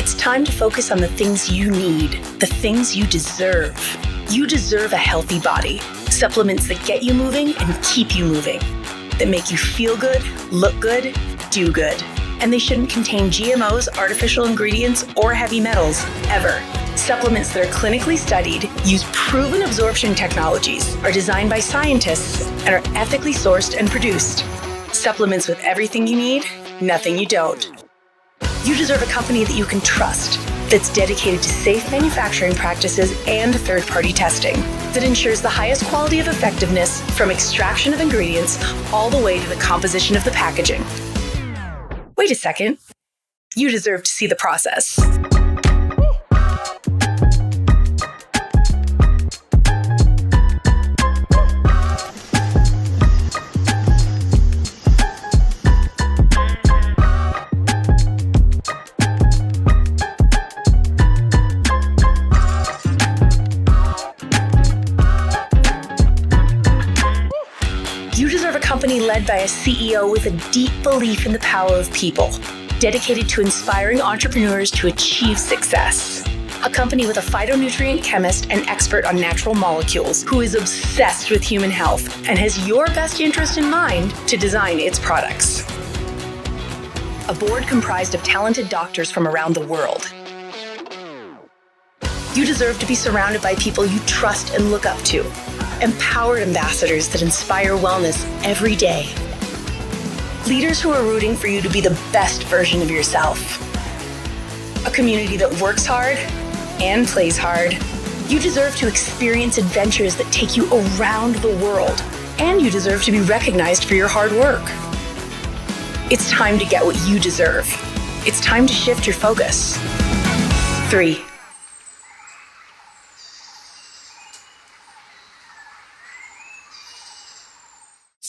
It's time to focus on the things you need, the things you deserve. You deserve a healthy body. Supplements that get you moving and keep you moving. That make you feel good, look good, do good. And they shouldn't contain GMOs, artificial ingredients, or heavy metals, ever. Supplements that are clinically studied, use proven absorption technologies, are designed by scientists, and are ethically sourced and produced. Supplements with everything you need, nothing you don't. You deserve a company that you can trust, that's dedicated to safe manufacturing practices and third-party testing, that ensures the highest quality of effectiveness from extraction of ingredients all the way to the composition of the packaging. Wait a second. You deserve to see the process. You deserve a company led by a CEO with a deep belief in the power of people, dedicated to inspiring entrepreneurs to achieve success. A company with a phytonutrient chemist and expert on natural molecules who is obsessed with human health and has your best interest in mind to design its products. A board comprised of talented doctors from around the world. You deserve to be surrounded by people you trust and look up to. Empowered ambassadors that inspire wellness every day. Leaders who are rooting for you to be the best version of yourself. A community that works hard and plays hard. You deserve to experience adventures that take you around the world. And you deserve to be recognized for your hard work. It's time to get what you deserve. It's time to shift your focus. 3.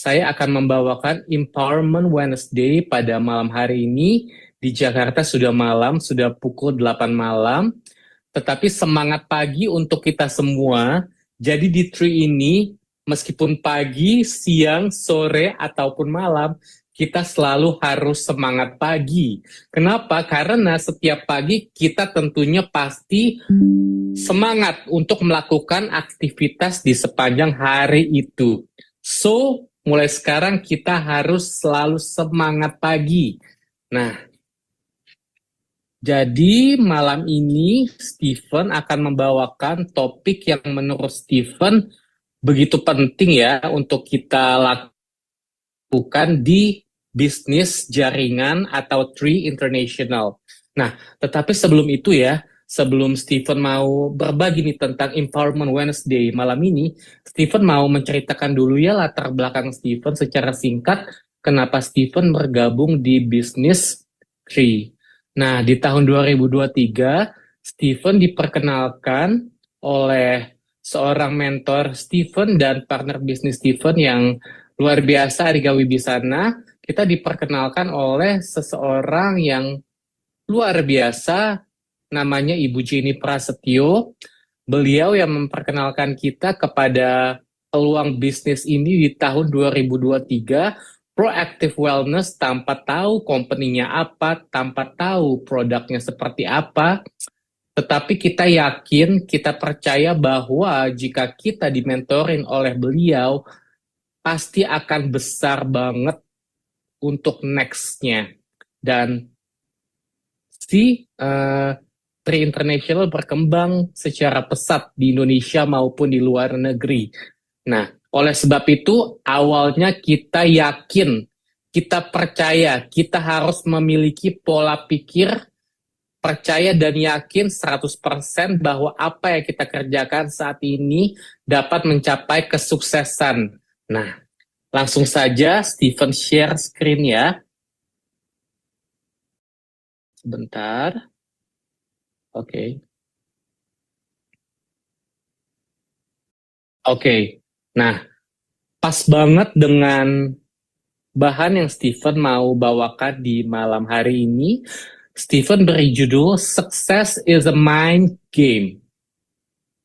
Saya akan membawakan Empowerment Wednesday pada malam hari ini. Di Jakarta sudah malam, sudah pukul 8 malam. Tetapi semangat pagi untuk kita semua. Jadi di Tree ini, meskipun pagi, siang, sore, ataupun malam, kita selalu harus semangat pagi. Kenapa? Karena setiap pagi kita tentunya pasti semangat untuk melakukan aktivitas di sepanjang hari itu. So, mulai sekarang kita harus selalu semangat pagi. Nah, jadi malam ini Stephen akan membawakan topik yang menurut Stephen begitu penting ya untuk kita lakukan di bisnis jaringan atau Tree International. Nah, tetapi sebelum itu ya, sebelum Stephen mau berbagi nih tentang Empowerment Wednesday malam ini, Stephen mau menceritakan dulu ya latar belakang Stephen secara singkat, kenapa Stephen bergabung di bisnis Tree. Nah, di tahun 2023, Stephen diperkenalkan oleh seorang mentor Stephen dan partner bisnis Stephen yang luar biasa, Ariga Wibisana. Kita diperkenalkan oleh seseorang yang luar biasa, namanya Ibu Jenny Prasetyo. Beliau yang memperkenalkan kita kepada peluang bisnis ini di tahun 2023, Proactive Wellness, tanpa tahu company-nya apa, tanpa tahu produknya seperti apa. Tetapi kita yakin, kita percaya bahwa jika kita dimentorin oleh beliau, pasti akan besar banget untuk next-nya. Dan si Tree International berkembang secara pesat di Indonesia maupun di luar negeri. Nah, oleh sebab itu, awalnya kita yakin, kita percaya, kita harus memiliki pola pikir, percaya dan yakin 100% bahwa apa yang kita kerjakan saat ini dapat mencapai kesuksesan. Nah, langsung saja Stephen share screen ya. Sebentar. Oke. Nah, pas banget dengan bahan yang Stephen mau bawakan di malam hari ini. Stephen beri judul Success is a Mind Game.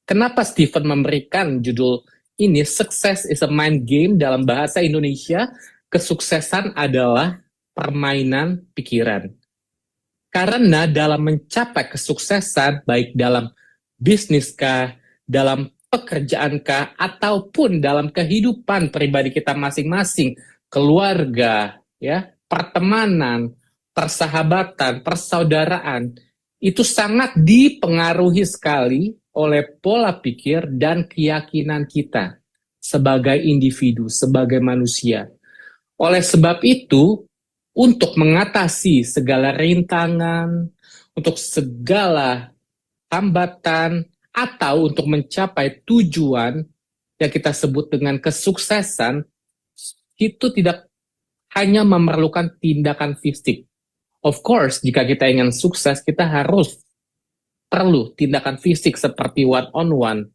Kenapa Stephen memberikan judul ini Success is a Mind Game dalam bahasa Indonesia? Kesuksesan adalah permainan pikiran. Karena dalam mencapai kesuksesan, baik dalam bisnis kah, dalam pekerjaan kah, ataupun dalam kehidupan pribadi kita masing-masing, keluarga, ya, pertemanan, persahabatan, persaudaraan, itu sangat dipengaruhi sekali oleh pola pikir dan keyakinan kita sebagai individu, sebagai manusia. Oleh sebab itu, untuk mengatasi segala rintangan, untuk segala hambatan, atau untuk mencapai tujuan yang kita sebut dengan kesuksesan, itu tidak hanya memerlukan tindakan fisik. Of course, jika kita ingin sukses, kita harus perlu tindakan fisik seperti one-on-one,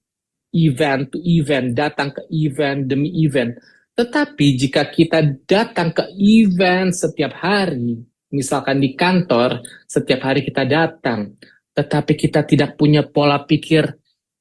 event to event, datang ke event demi event. Tetapi jika kita datang ke event setiap hari, misalkan di kantor, setiap hari kita datang, tetapi kita tidak punya pola pikir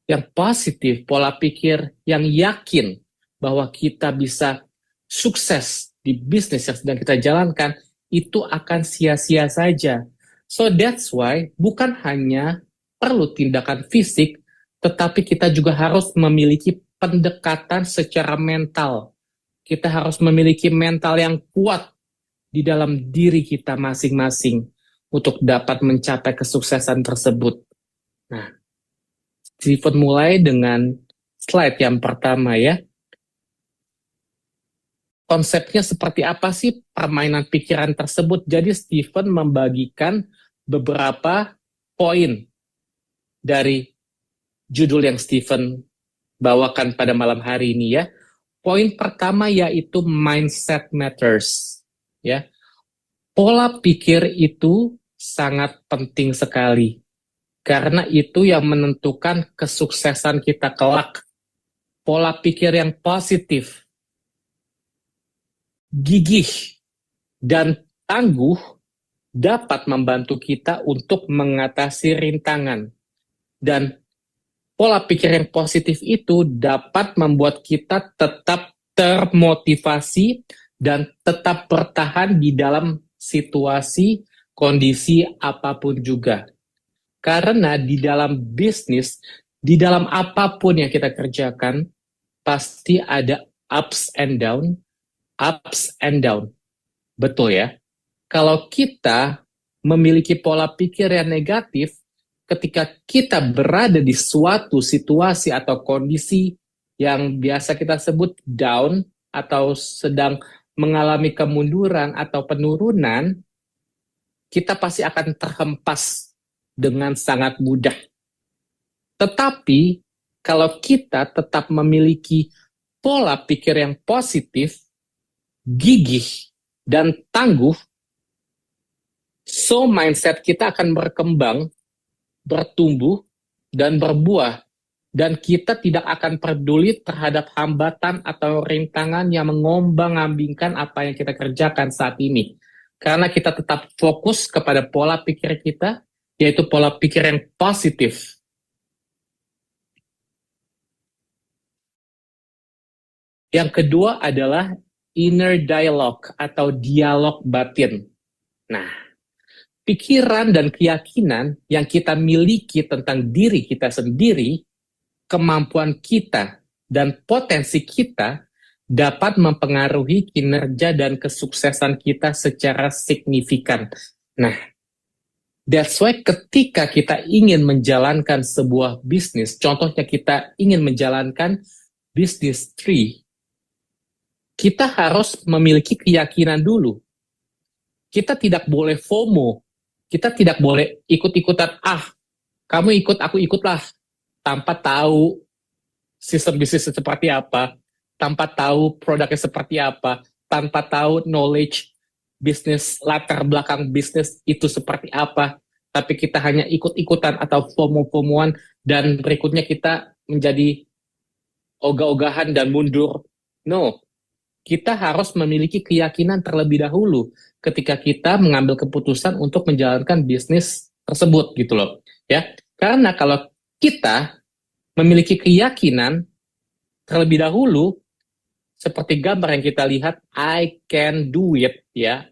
yang positif, pola pikir yang yakin bahwa kita bisa sukses di bisnis yang sedang kita jalankan, itu akan sia-sia saja. So that's why bukan hanya perlu tindakan fisik, tetapi kita juga harus memiliki pendekatan secara mental. Kita harus memiliki mental yang kuat di dalam diri kita masing-masing untuk dapat mencapai kesuksesan tersebut. Nah, Stephen mulai dengan slide yang pertama ya. Konsepnya seperti apa sih permainan pikiran tersebut? Jadi Stephen membagikan beberapa poin dari judul yang Stephen bawakan pada malam hari ini ya. Poin pertama yaitu mindset matters. Ya, pola pikir itu sangat penting sekali karena itu yang menentukan kesuksesan kita kelak. Pola pikir yang positif, gigih, dan tangguh dapat membantu kita untuk mengatasi rintangan. Dan pola pikir yang positif itu dapat membuat kita tetap termotivasi dan tetap bertahan di dalam situasi, kondisi apapun juga. Karena di dalam bisnis, di dalam apapun yang kita kerjakan, pasti ada ups and down, ups and down. Betul ya? Kalau kita memiliki pola pikir yang negatif, ketika kita berada di suatu situasi atau kondisi yang biasa kita sebut down atau sedang mengalami kemunduran atau penurunan, kita pasti akan terhempas dengan sangat mudah. Tetapi kalau kita tetap memiliki pola pikir yang positif, gigih, dan tangguh, so mindset kita akan berkembang, bertumbuh, dan berbuah. Dan kita tidak akan peduli terhadap hambatan atau rintangan yang mengombang-ambingkan apa yang kita kerjakan saat ini. Karena kita tetap fokus kepada pola pikir kita, yaitu pola pikir yang positif. Yang kedua adalah inner dialogue atau dialog batin. Nah, pikiran dan keyakinan yang kita miliki tentang diri kita sendiri, kemampuan kita, dan potensi kita dapat mempengaruhi kinerja dan kesuksesan kita secara signifikan. Nah, that's why ketika kita ingin menjalankan sebuah bisnis, contohnya kita ingin menjalankan bisnis tree, kita harus memiliki keyakinan dulu. Kita tidak boleh FOMO. Kita tidak boleh ikut-ikutan, kamu ikut, aku ikutlah. Tanpa tahu sistem bisnis seperti apa, tanpa tahu produknya seperti apa, tanpa tahu knowledge bisnis, latar belakang bisnis itu seperti apa. Tapi kita hanya ikut-ikutan atau FOMO-FOMOan dan berikutnya kita menjadi ogah-ogahan dan mundur. No. Kita harus memiliki keyakinan terlebih dahulu ketika kita mengambil keputusan untuk menjalankan bisnis tersebut gitu loh ya. Karena kalau kita memiliki keyakinan terlebih dahulu, seperti gambar yang kita lihat, I can do it ya.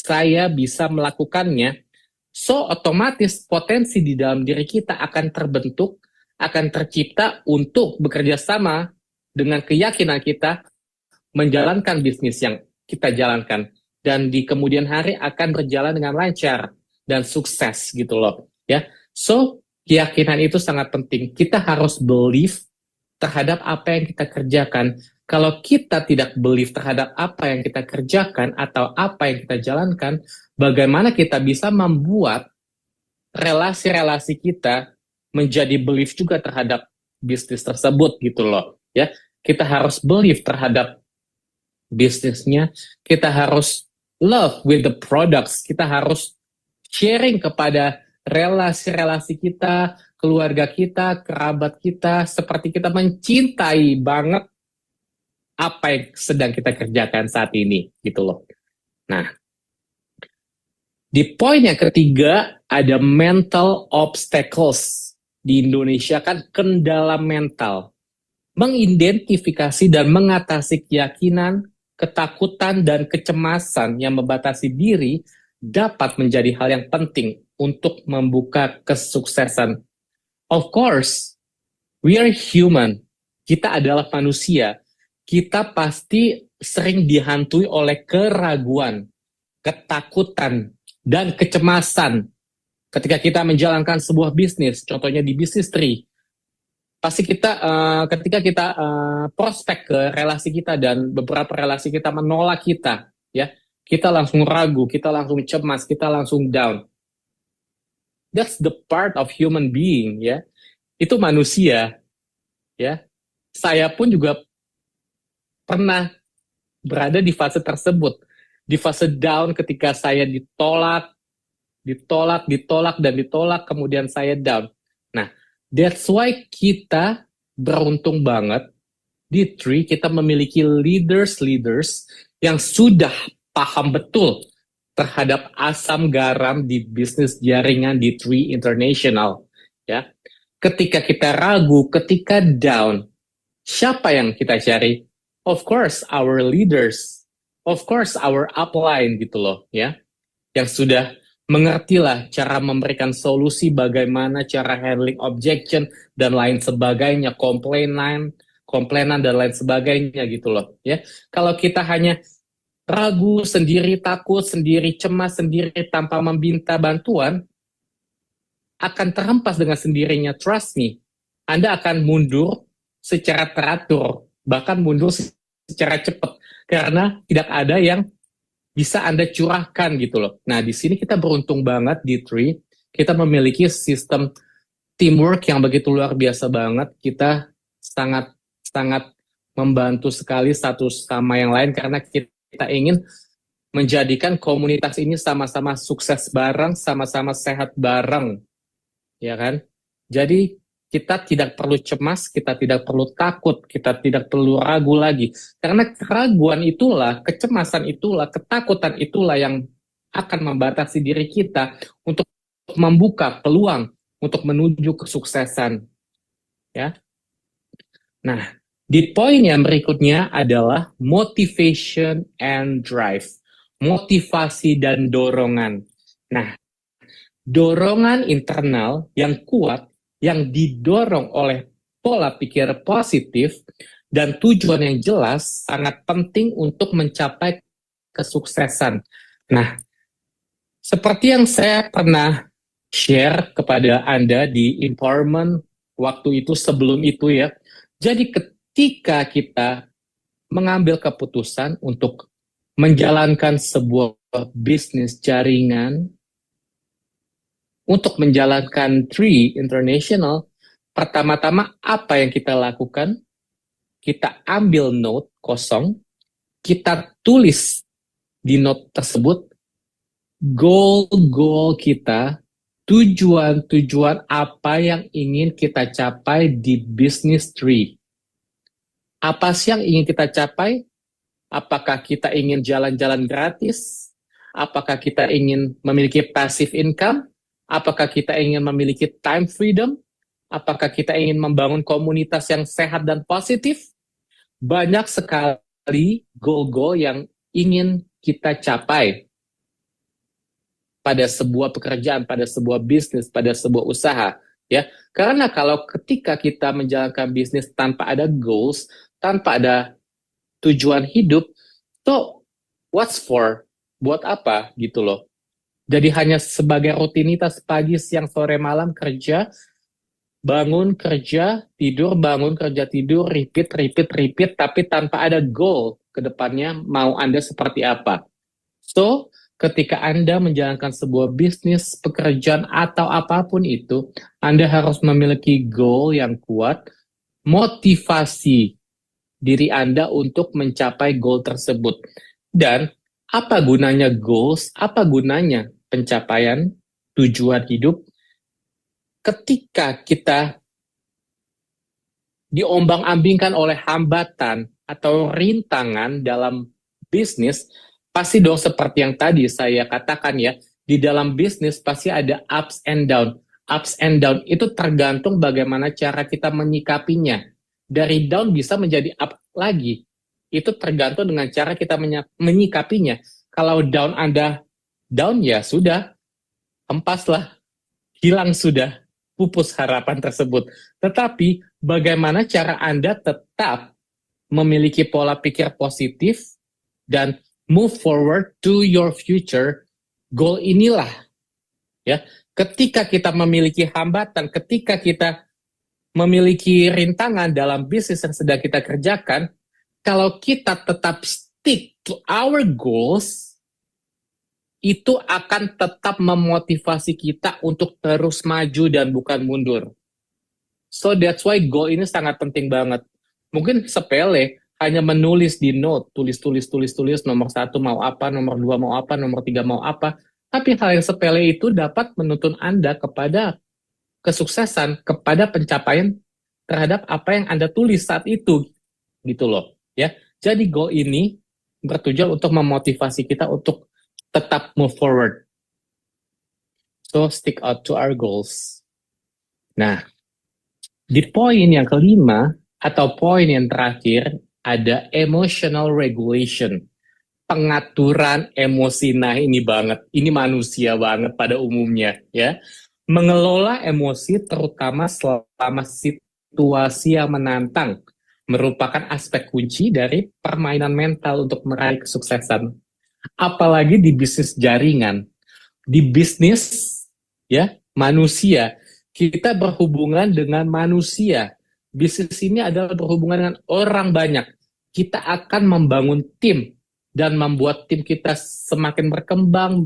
saya bisa melakukannya, so otomatis potensi di dalam diri kita akan terbentuk, akan tercipta untuk bekerja sama dengan keyakinan kita menjalankan bisnis yang kita jalankan, dan di kemudian hari akan berjalan dengan lancar dan sukses gitu loh ya. So keyakinan itu sangat penting. Kita harus believe terhadap apa yang kita kerjakan. Kalau kita tidak believe terhadap apa yang kita kerjakan atau apa yang kita jalankan, bagaimana kita bisa membuat relasi-relasi kita menjadi belief juga terhadap bisnis tersebut gitu loh ya. Kita harus believe terhadap bisnisnya, kita harus love with the products, kita harus sharing kepada relasi-relasi kita, keluarga kita, kerabat kita, seperti kita mencintai banget apa yang sedang kita kerjakan saat ini gitu loh. Nah, di poin yang ketiga ada mental obstacles. Di Indonesia kan kendala mental. Mengidentifikasi dan mengatasi keyakinan, ketakutan, dan kecemasan yang membatasi diri dapat menjadi hal yang penting untuk membuka kesuksesan. Of course, we are human. Kita adalah manusia. Kita pasti sering dihantui oleh keraguan, ketakutan, dan kecemasan ketika kita menjalankan sebuah bisnis. Contohnya di bisnis tree. Pasti kita ketika kita prospek ke relasi kita dan beberapa relasi kita menolak kita, ya, kita langsung ragu, kita langsung cemas, kita langsung down. That's the part of human being, ya. Itu manusia, ya. Saya pun juga pernah berada di fase tersebut, di fase down ketika saya ditolak, dan ditolak, kemudian saya down. Nah, that's why kita beruntung banget di Tree, kita memiliki leaders yang sudah paham betul terhadap asam garam di bisnis jaringan di Tree International. Ya, ketika kita ragu, ketika down, siapa yang kita cari? Of course, our leaders, of course, our upline gitu loh, ya, yang sudah mengertilah cara memberikan solusi, bagaimana cara handling objection dan lain sebagainya, komplainan dan lain sebagainya gitu loh ya. Kalau kita hanya ragu sendiri, takut sendiri, cemas sendiri tanpa meminta bantuan, akan terhempas dengan sendirinya. Trust me, Anda akan mundur secara teratur, bahkan mundur secara cepat karena tidak ada yang bisa Anda curahkan gitu loh. Nah, di sini kita beruntung banget di Tree. Kita memiliki sistem teamwork yang begitu luar biasa banget. Kita sangat membantu sekali satu sama yang lain karena kita ingin menjadikan komunitas ini sama-sama sukses bareng, sama-sama sehat bareng. Ya kan? Jadi kita tidak perlu cemas, kita tidak perlu takut, kita tidak perlu ragu lagi. Karena keraguan itulah, kecemasan itulah, ketakutan itulah yang akan membatasi diri kita untuk membuka peluang untuk menuju kesuksesan. Ya. Nah, di poin yang berikutnya adalah motivation and drive. Motivasi dan dorongan. Nah, dorongan internal yang kuat yang didorong oleh pola pikir positif dan tujuan yang jelas sangat penting untuk mencapai kesuksesan. Nah, seperti yang saya pernah share kepada Anda di empowerment waktu itu sebelum itu ya. Jadi ketika kita mengambil keputusan untuk menjalankan sebuah bisnis jaringan, untuk menjalankan Tree International, pertama-tama apa yang kita lakukan? Kita ambil note kosong, kita tulis di note tersebut goal-goal kita, tujuan-tujuan apa yang ingin kita capai di Business Tree. Apa sih yang ingin kita capai? Apakah kita ingin jalan-jalan gratis? Apakah kita ingin memiliki passive income? Apakah kita ingin memiliki time freedom? Apakah kita ingin membangun komunitas yang sehat dan positif? Banyak sekali goal-goal yang ingin kita capai. pada sebuah pekerjaan, pada sebuah bisnis, pada sebuah usaha, ya. Karena kalau ketika kita menjalankan bisnis tanpa ada goals, tanpa ada tujuan hidup, so what's for? Buat apa gitu loh. Jadi hanya sebagai rutinitas pagi, siang, sore, malam kerja, bangun kerja, tidur, bangun kerja, tidur, repeat, repeat, repeat, tapi tanpa ada goal ke depannya mau Anda seperti apa. So, ketika Anda menjalankan sebuah bisnis, pekerjaan, atau apapun itu, Anda harus memiliki goal yang kuat, motivasi diri Anda untuk mencapai goal tersebut. Dan apa gunanya goals, apa gunanya pencapaian tujuan hidup ketika kita diombang-ambingkan oleh hambatan atau rintangan dalam bisnis, pasti dong seperti yang tadi saya katakan ya, di dalam bisnis pasti ada ups and down. Ups and down itu tergantung bagaimana cara kita menyikapinya. Dari down bisa menjadi up lagi. Itu tergantung dengan cara kita menyikapinya. Kalau down Anda down ya sudah, hempaslah, hilang sudah, pupus harapan tersebut. Tetapi bagaimana cara Anda tetap memiliki pola pikir positif dan move forward to your future, goal inilah ya. Ketika kita memiliki hambatan, ketika kita memiliki rintangan dalam bisnis yang sedang kita kerjakan, kalau kita tetap stick to our goals, itu akan tetap memotivasi kita untuk terus maju dan bukan mundur. So that's why goal ini sangat penting banget. Mungkin sepele, hanya menulis di note, tulis, nomor 1 mau apa, nomor 2 mau apa, nomor 3 mau apa. Tapi hal yang sepele itu dapat menuntun Anda kepada kesuksesan, kepada pencapaian terhadap apa yang Anda tulis saat itu. Gitu loh. Ya. Jadi goal ini bertujuan untuk memotivasi kita untuk tetap move forward. So stick out to our goals. Nah, di poin yang kelima atau poin yang terakhir ada emotional regulation. Pengaturan emosi. Nah, ini banget. Ini manusia banget pada umumnya ya. Mengelola emosi terutama selama situasi yang menantang merupakan aspek kunci dari permainan mental untuk meraih kesuksesan. Apalagi di bisnis jaringan. Di bisnis ya, manusia. Kita berhubungan dengan manusia. Bisnis ini adalah berhubungan dengan orang banyak. Kita akan membangun tim dan membuat tim kita semakin berkembang,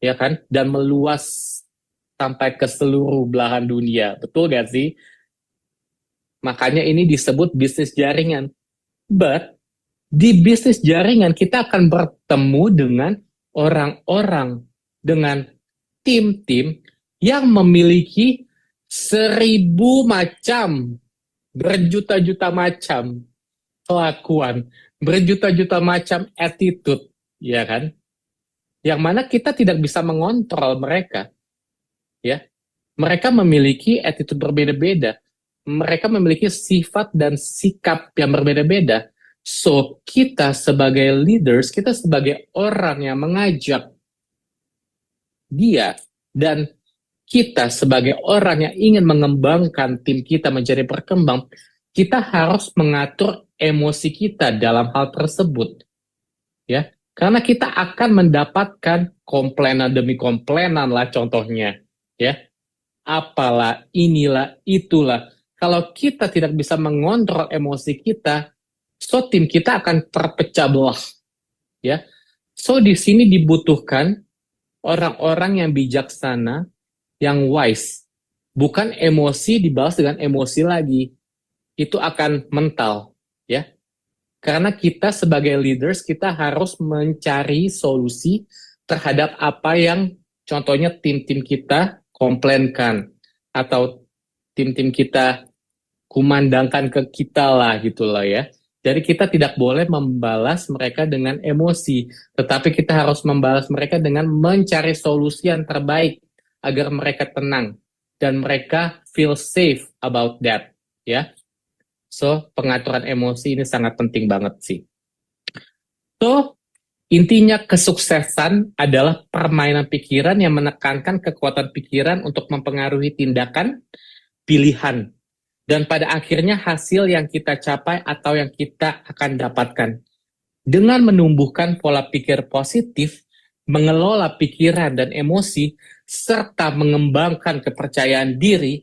ya kan? Dan meluas sampai ke seluruh belahan dunia. Betul gak sih? Makanya ini disebut bisnis jaringan. But di bisnis jaringan kita akan bertemu dengan orang-orang, dengan tim-tim yang memiliki 1000 macam, berjuta-juta macam kelakuan, berjuta-juta macam attitude, ya kan? Yang mana kita tidak bisa mengontrol mereka, ya. Mereka memiliki attitude berbeda-beda, mereka memiliki sifat dan sikap yang berbeda-beda. So, kita sebagai leaders, kita sebagai orang yang mengajak dia, dan kita sebagai orang yang ingin mengembangkan tim kita menjadi berkembang, kita harus mengatur emosi kita dalam hal tersebut. Ya, karena kita akan mendapatkan komplainan demi komplainan lah contohnya. Ya, apalah, inilah, itulah. Kalau kita tidak bisa mengontrol emosi kita, so tim kita akan terpecah belah. Ya, so di sini dibutuhkan orang-orang yang bijaksana, yang wise. Bukan emosi dibalas dengan emosi lagi. Itu akan mental, ya. Karena kita sebagai leaders, kita harus mencari solusi terhadap apa yang contohnya tim-tim kita komplainkan atau tim-tim kita kumandangkan ke kita lah gitu lah ya. Jadi kita tidak boleh membalas mereka dengan emosi, tetapi kita harus membalas mereka dengan mencari solusi yang terbaik agar mereka tenang dan mereka feel safe about that, ya. So, pengaturan emosi ini sangat penting banget sih. So, Intinya kesuksesan adalah permainan pikiran yang menekankan kekuatan pikiran untuk mempengaruhi tindakan, pilihan, dan pada akhirnya hasil yang kita capai atau yang kita akan dapatkan. Dengan menumbuhkan pola pikir positif, mengelola pikiran dan emosi, serta mengembangkan kepercayaan diri,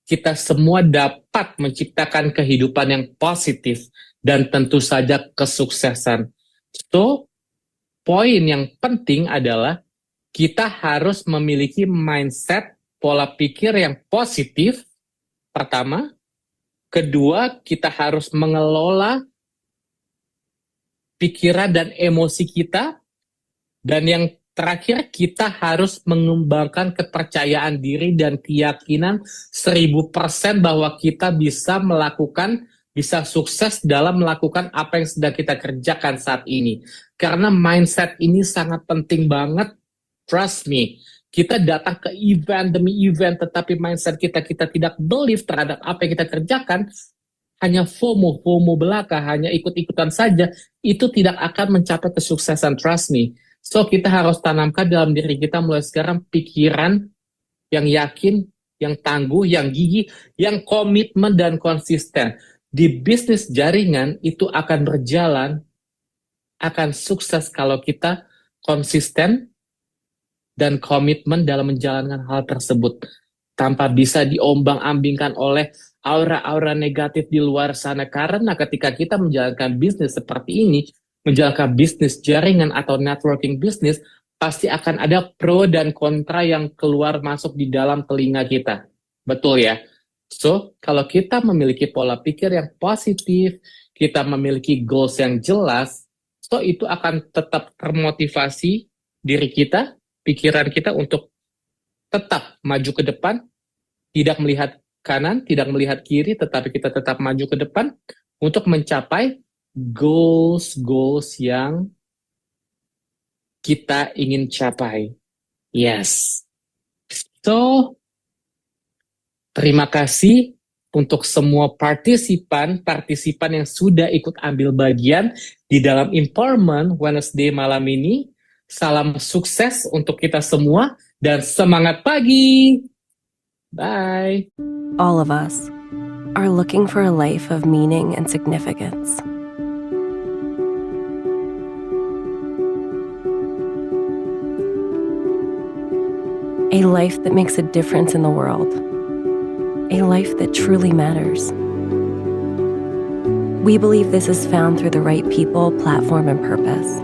kita semua dapat menciptakan kehidupan yang positif dan tentu saja kesuksesan. So, poin yang penting adalah kita harus memiliki mindset pola pikir yang positif, pertama. Kedua, kita harus mengelola pikiran dan emosi kita. Dan yang terakhir, kita harus mengembangkan kepercayaan diri dan keyakinan 1000% bahwa kita bisa sukses dalam melakukan apa yang sedang kita kerjakan saat ini. Karena mindset ini sangat penting banget, trust me. Kita datang ke event demi event, tetapi mindset kita tidak believe terhadap apa yang kita kerjakan, hanya FOMO belaka, hanya ikut-ikutan saja, itu tidak akan mencapai kesuksesan, trust me. So, kita harus tanamkan dalam diri kita mulai sekarang pikiran yang yakin, yang tangguh, yang gigih, yang komitmen dan konsisten. Di bisnis jaringan itu akan berjalan, akan sukses kalau kita konsisten dan komitmen dalam menjalankan hal tersebut. Tanpa bisa diombang-ambingkan oleh aura-aura negatif di luar sana. Karena ketika kita menjalankan bisnis seperti ini, menjalankan bisnis jaringan atau networking bisnis, pasti akan ada pro dan kontra yang keluar masuk di dalam telinga kita. Betul ya? So, kalau kita memiliki pola pikir yang positif, kita memiliki goals yang jelas, so itu akan tetap termotivasi diri kita, pikiran kita untuk tetap maju ke depan, tidak melihat kanan, tidak melihat kiri, tetapi kita tetap maju ke depan untuk mencapai goals yang kita ingin capai. Yes. So, terima kasih untuk semua partisipan yang sudah ikut ambil bagian di dalam Empowerment Wednesday malam ini. Salam sukses untuk kita semua dan semangat pagi. Bye. All of us are looking for a life of meaning and significance. A life that makes a difference in the world. A life that truly matters. We believe this is found through the right people, platform, and purpose.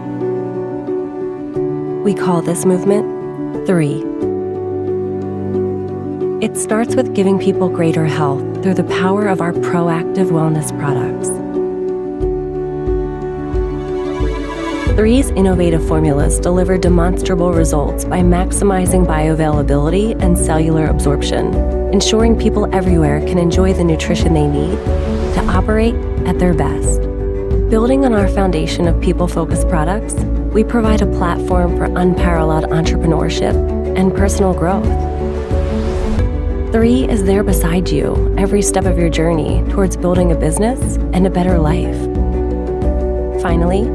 We call this movement 3. It starts with giving people greater health through the power of our proactive wellness products. 3's innovative formulas deliver demonstrable results by maximizing bioavailability and cellular absorption, ensuring people everywhere can enjoy the nutrition they need to operate at their best. Building on our foundation of people-focused products, we provide a platform for unparalleled entrepreneurship and personal growth. 3 is there beside you every step of your journey towards building a business and a better life. Finally,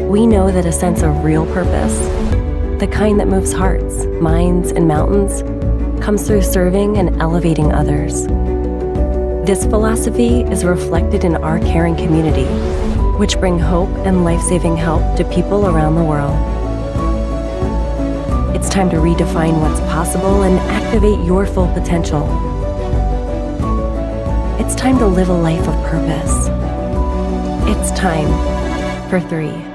we know that a sense of real purpose, the kind that moves hearts, minds, and mountains, comes through serving and elevating others. This philosophy is reflected in our caring community, which bring hope and life-saving help to people around the world. It's time to redefine what's possible and activate your full potential. It's time to live a life of purpose. It's time for 3.